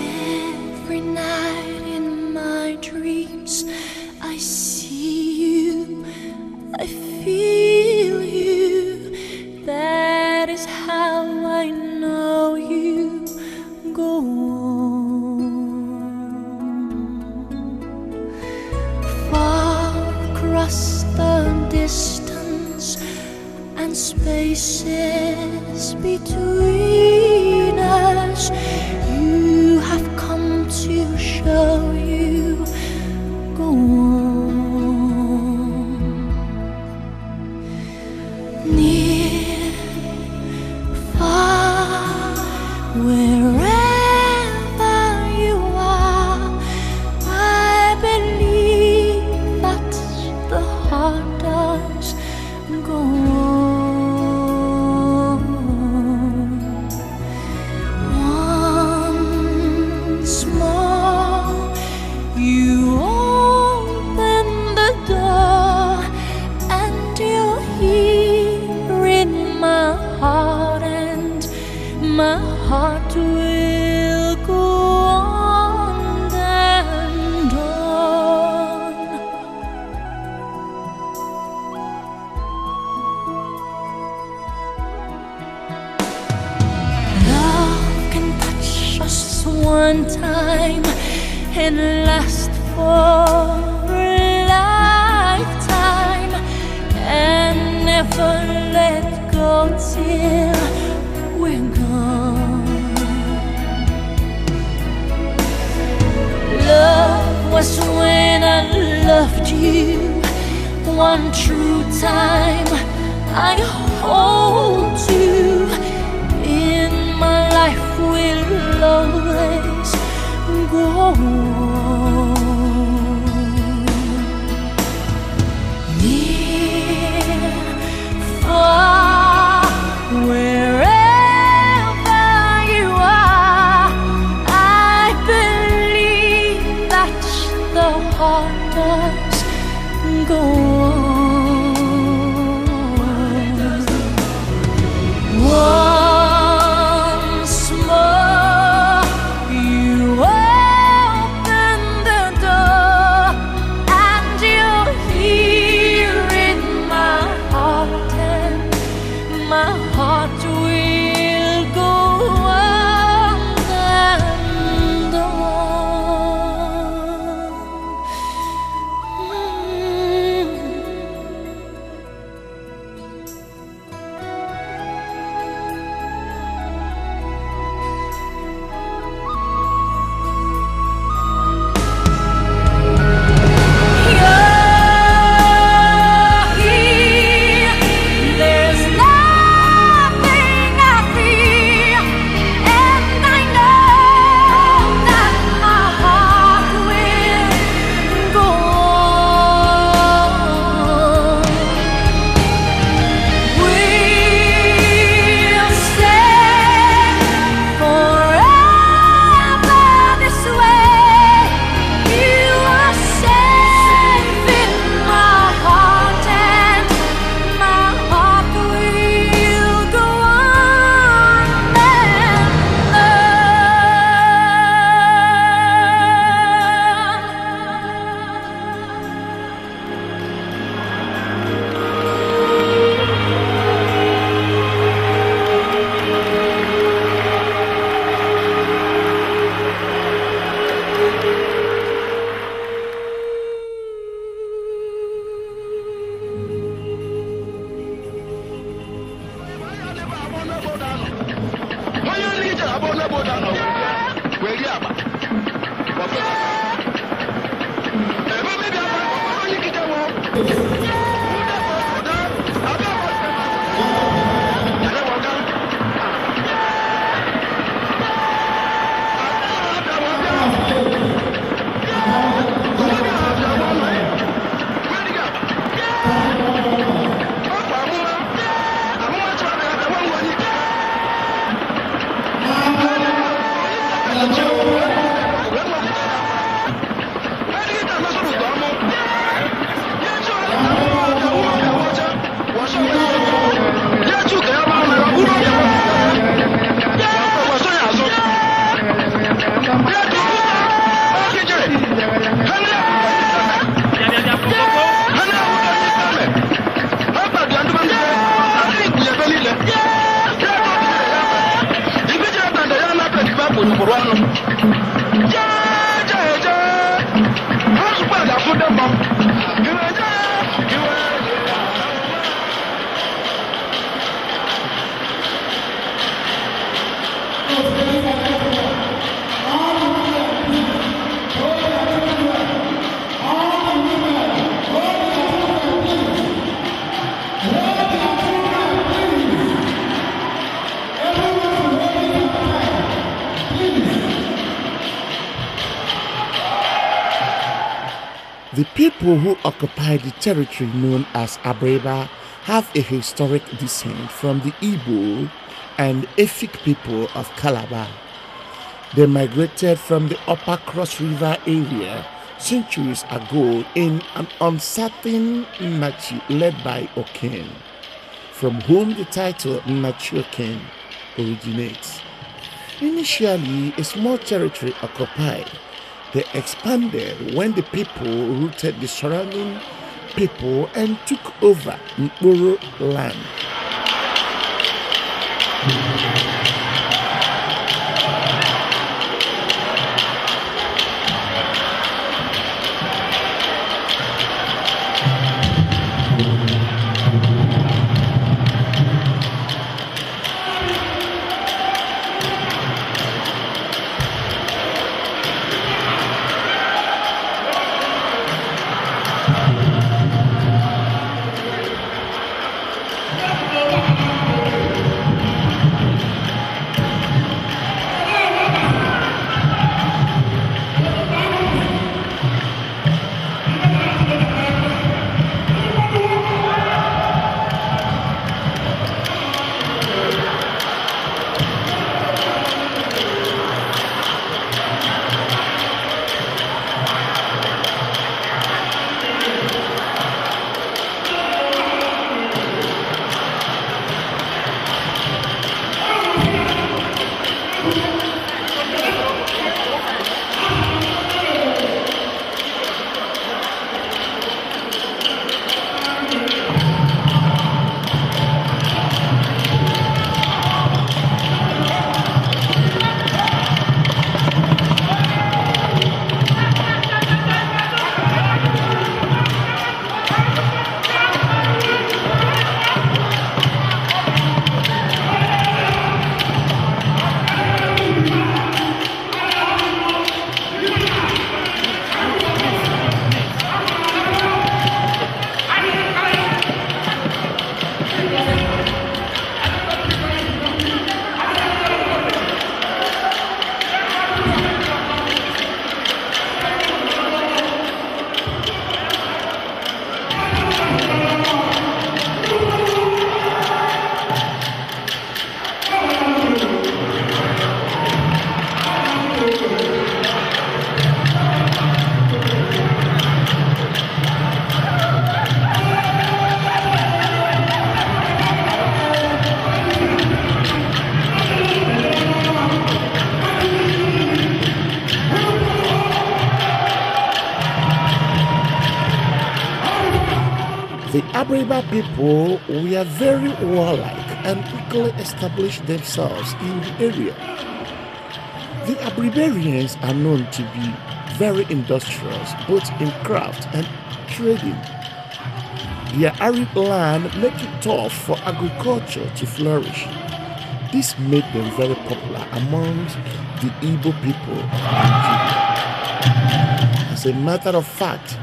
Every night in my dreams, I see you, I feel you. That is how I know you. Go on. Far across the distance and spaces between us, you have come to show you. Go on. Near, far, wherever you are, I believe that the heart does. Go on. Once more, you open the door, and you're here in my heart, and my heart will go on and on. Love can touch us one time and last for a lifetime, and never let go till we're gone. Love was when I loved you one true time. I hold you in my life, will always go on. Near, far, wherever you are, I believe that the heart does go on. Once more, you open The people who occupy the territory known as Abreba have a historic descent from the Igbo and Efik people of Calabar. They migrated from the Upper Cross River area centuries ago in an uncertain Nachi led by Oken, from whom the title Nachi Oken originates. Initially a small territory occupied, they expanded when the people routed the surrounding people and took over Mkporo land. The Abreba people were very warlike and quickly established themselves in the area. The Abrebarians are known to be very industrious, both in craft and trading. Their arid land made it tough for agriculture to flourish. This made them very popular amongst the Igbo people of Nigeria. As a matter of fact,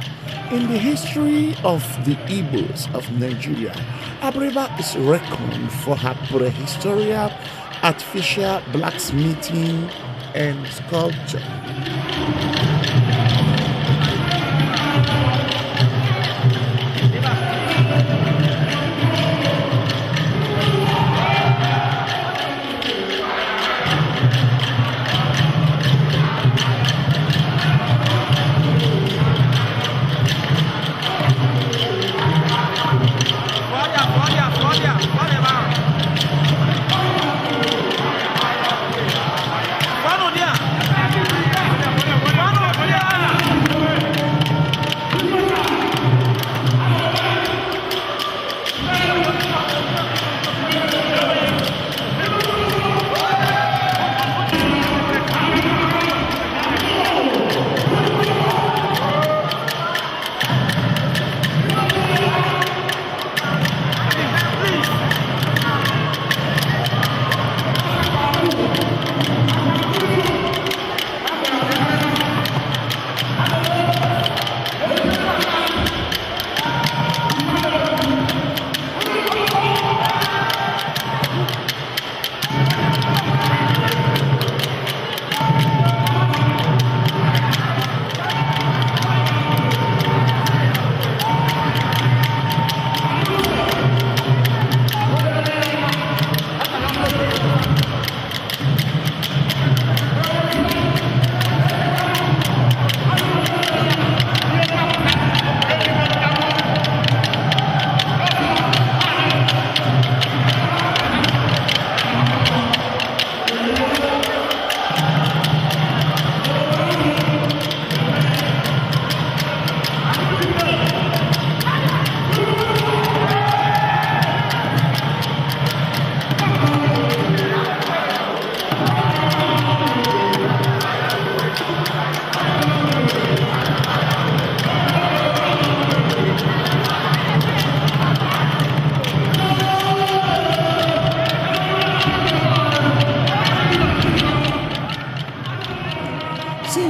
in the history of the Igbos of Nigeria, Abreba is reckoned for her prehistoric artificial blacksmithing and sculpture.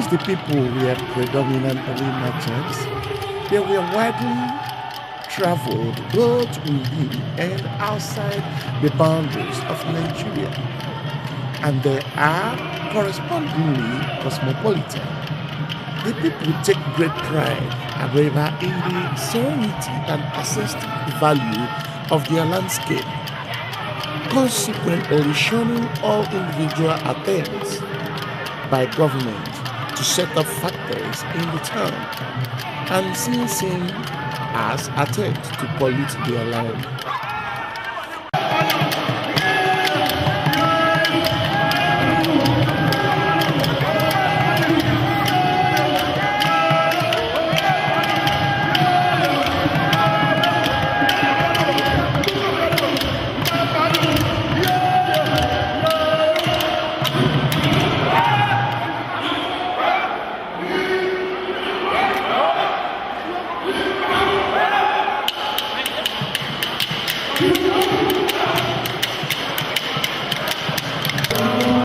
Since the people were predominantly merchants, they were widely traveled both within and outside the boundaries of Nigeria, and they are correspondingly cosmopolitan. The people take great pride, however, in the serenity and aesthetic value of their landscape, consequently shunning all individual attempts by government to set up factories in the town and seen as attempts to pollute their land.